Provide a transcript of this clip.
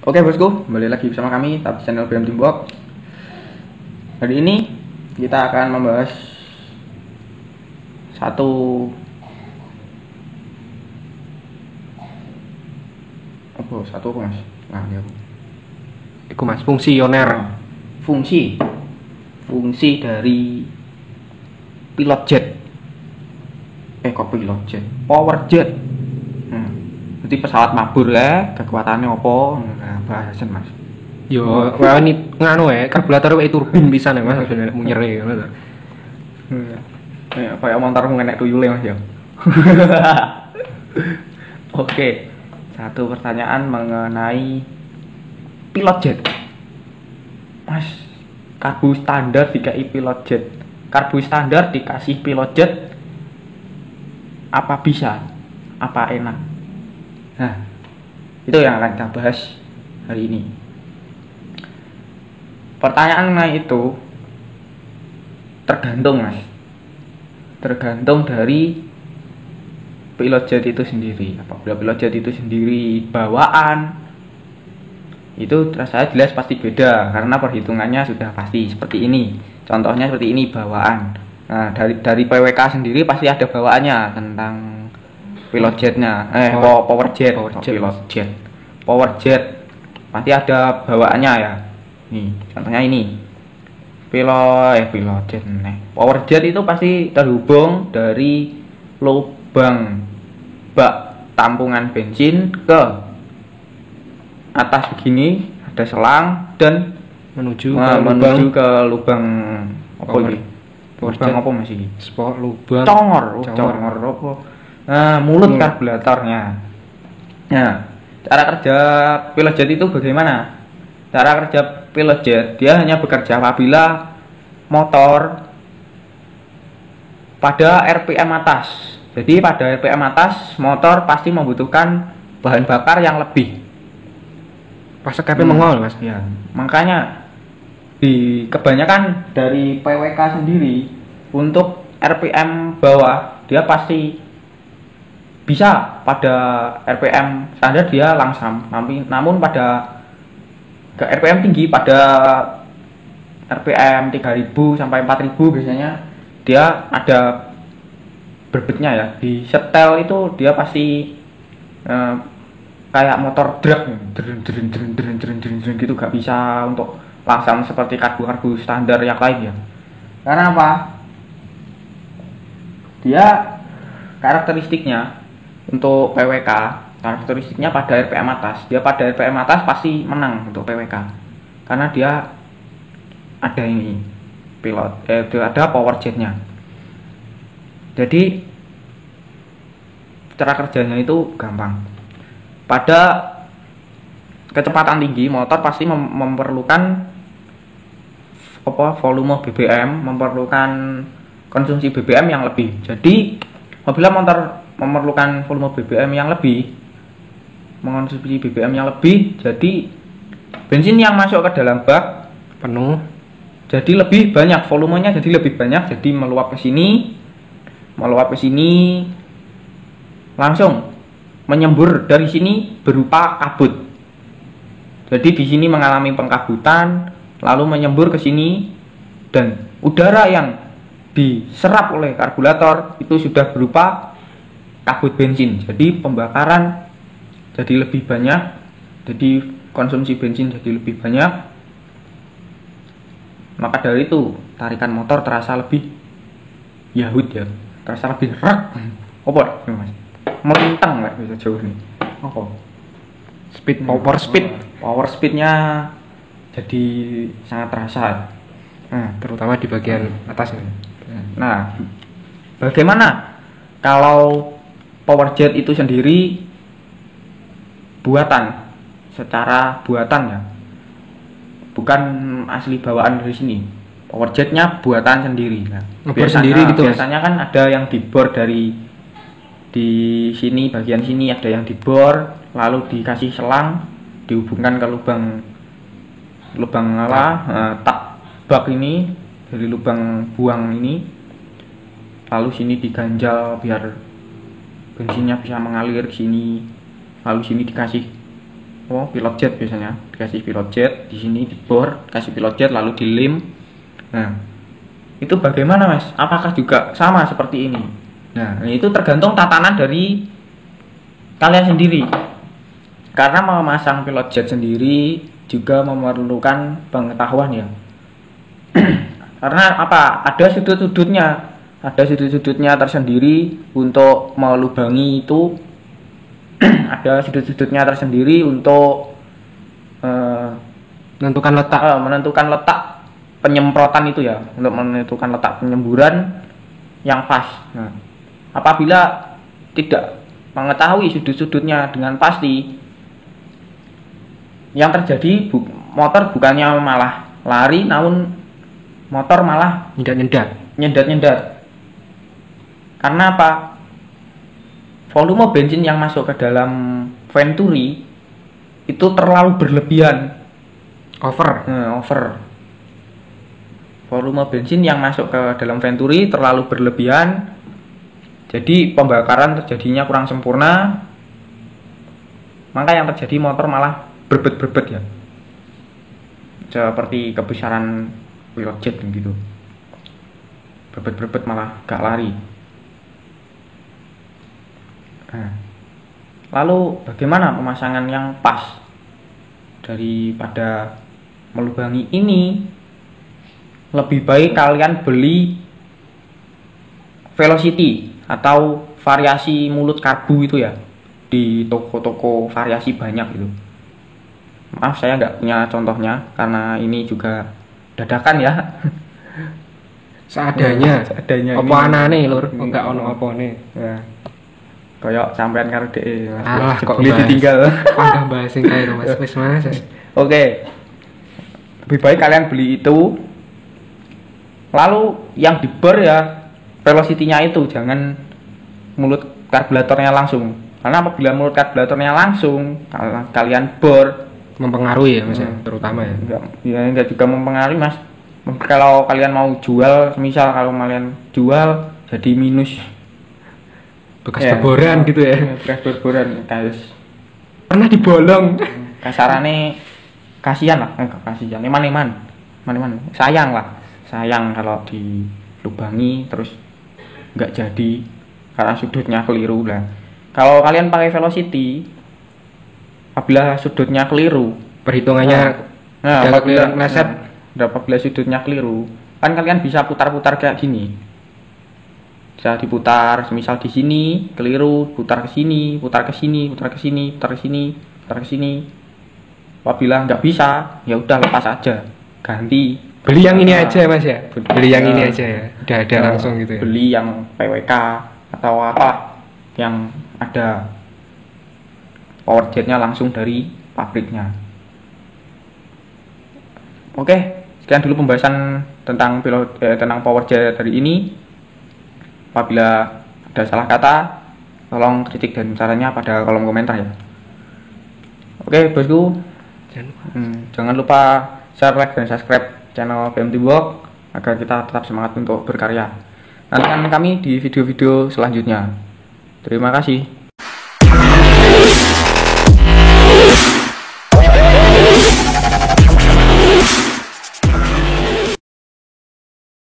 Oke bosku, kembali lagi bersama kami di channel BM Timbok. Hari ini kita akan membahas satu apa mas? Nah, ya. Iku mas, fungsioner. Fungsi dari pilot jet. Kok pilot jet? Power jet. Jadi pesawat mabur ya, kekuatannya apa? Nah, bahasan mas. Yo, ini nganu karburator wae turbin bisa nih mas, sebenarnya munyere ngono to. Kayak motor ngenek tuyule mas ya. Oke. Satu pertanyaan mengenai pilot jet. Mas, karbu standar dikasih pilot jet. Karbu standar dikasih pilot jet. Apa bisa? Apa enak? Nah, itu yang akan kita bahas hari ini. Pertanyaan itu tergantung mas. Tergantung dari pilot jet itu sendiri. Apabila pilot jet itu sendiri bawaan, itu rasanya jelas pasti beda karena perhitungannya sudah pasti seperti ini. Contohnya seperti ini bawaan. Nah, dari PWK sendiri pasti ada bawaannya tentang pilot jetnya. Power jet. Power jet pasti ada bawaannya ya. Nih, contohnya ini. Pilot jet. Power jet itu pasti terhubung dari lubang bak tampungan bensin ke atas begini, ada selang dan menuju ke lubang apa ini? Lubang apa masih? Sport lubang. Congor apa? Nah, mulut karburatornya. Nah, cara kerja pilot jet itu bagaimana? Cara kerja pilot jet, dia hanya bekerja apabila motor pada RPM atas. Jadi pada RPM atas, motor pasti membutuhkan bahan bakar yang lebih. Pas KP mengol mas. Ya, makanya kebanyakan dari PWK sendiri untuk RPM bawah dia pasti bisa pada RPM standar dia langsam, namun pada ke RPM tinggi pada RPM 3000 sampai 4000 biasanya dia ada berbetnya ya. Di setel itu dia pasti kayak motor drag gitu, gak bisa untuk langsam seperti karbu standar yang lain ya. Karena apa? Dia karakteristiknya untuk PWK, karakteristiknya pada RPM atas. Dia pada RPM atas pasti menang untuk PWK. Karena dia ada ini pilot, ada power jetnya. Jadi cara kerjanya itu gampang. Pada kecepatan tinggi motor pasti memerlukan volume BBM, memerlukan konsumsi BBM yang lebih. Jadi apabila motor memerlukan volume BBM yang lebih, mengonsumsi BBM yang lebih, jadi bensin yang masuk ke dalam bak penuh. Jadi lebih banyak volumenya, jadi lebih banyak, jadi meluap ke sini, langsung menyembur dari sini berupa kabut. Jadi di sini mengalami pengkabutan, lalu menyembur ke sini dan udara yang diserap oleh karburator itu sudah berupa kabut bensin. Jadi pembakaran jadi lebih banyak, jadi konsumsi bensin jadi lebih banyak. Maka dari itu tarikan motor terasa lebih yahut ya, terasa lebih rak. Apa mas? Melintang nggak bisa jauh nih? Apa? Power speednya jadi sangat terasa. Nah, terutama di bagian atas ini. Nah, bagaimana kalau power jet itu sendiri buatan, secara buatan ya, bukan asli bawaan dari sini. Power jetnya buatan sendiri. Nah, biasanya kan ada yang dibor dari di sini, bagian sini ada yang dibor, lalu dikasih selang, dihubungkan ke lubang tak bak ini dari lubang buang ini, lalu sini diganjal biar bensinnya bisa mengalir ke sini, lalu sini dikasih pilot jet biasanya, dikasih pilot jet di sini dibor, kasih pilot jet lalu dilem. Nah, itu bagaimana Mas? Apakah juga sama seperti ini? Nah, itu tergantung tatanan dari kalian sendiri. Karena memasang pilot jet sendiri juga memerlukan pengetahuan ya. Karena apa? Ada sudut-sudutnya tersendiri untuk melubangi itu. Ada sudut-sudutnya tersendiri untuk menentukan letak penyemprotan itu ya, untuk menentukan letak penyemburan yang pas. Nah, apabila tidak mengetahui sudut-sudutnya dengan pasti, yang terjadi motor bukannya malah lari, namun motor malah nyendat. Karena apa? Volume bensin yang masuk ke dalam venturi itu terlalu berlebihan. Over. Volume bensin yang masuk ke dalam venturi terlalu berlebihan. Jadi pembakaran terjadinya kurang sempurna. Maka yang terjadi motor malah berbet ya. Seperti kebesaran pilot jet gitu. Berbet malah gak lari. Nah, lalu bagaimana pemasangan yang pas daripada melubangi ini? Lebih baik kalian beli velocity atau variasi mulut karbu itu ya, di toko-toko variasi banyak itu. Maaf saya nggak punya contohnya karena ini juga dadakan ya. Seadanya. Apa anane lur? Enggak ono opone. Ya. Kayak sampean karo dhek. Alah kok ditinggal. Panggah bahas sing kae Mas. Wis Mas. Oke. Lebih baik kalian beli itu. Lalu yang dibor ya velocity-nya itu, jangan mulut karburatornya langsung. Karena apabila mulut karburatornya langsung kalian bor, mempengaruhi ya Mas, terutama ya. Enggak juga mempengaruhi Mas. Kalau kalian mau jual, misal kalau kalian jual jadi minus bekas berboran gitu ya. Bekas berboran guys. Pernah dibolong. Kasarane kasihan lah, kasihan. Eman. Sayang kalau dilubangi terus nggak jadi karena sudutnya keliru lah. Kalau kalian pakai velocity, apabila sudutnya keliru, perhitungannya apabila sudutnya keliru, kan kalian bisa putar-putar kayak gini. Bisa diputar, misal di sini keliru, putar ke sini, putar ke sini, putar ke sini, putar ke sini, putar ke sini. Apabila nggak bisa, ya udah lepas aja, ganti. Beli yang ini aja Mas ya. Beli yang ini aja ya. Udah ada langsung gitu ya. Beli yang PWK atau apa yang ada power jetnya langsung dari pabriknya. Oke, sekian dulu pembahasan tentang tentang power jet hari ini. Apabila ada salah kata, tolong kritik dan sarannya pada kolom komentar ya. Oke, bosku. Jangan lupa share, like, dan subscribe channel BM Teamwork agar kita tetap semangat untuk berkarya. Nantikan kami di video-video selanjutnya. Terima kasih.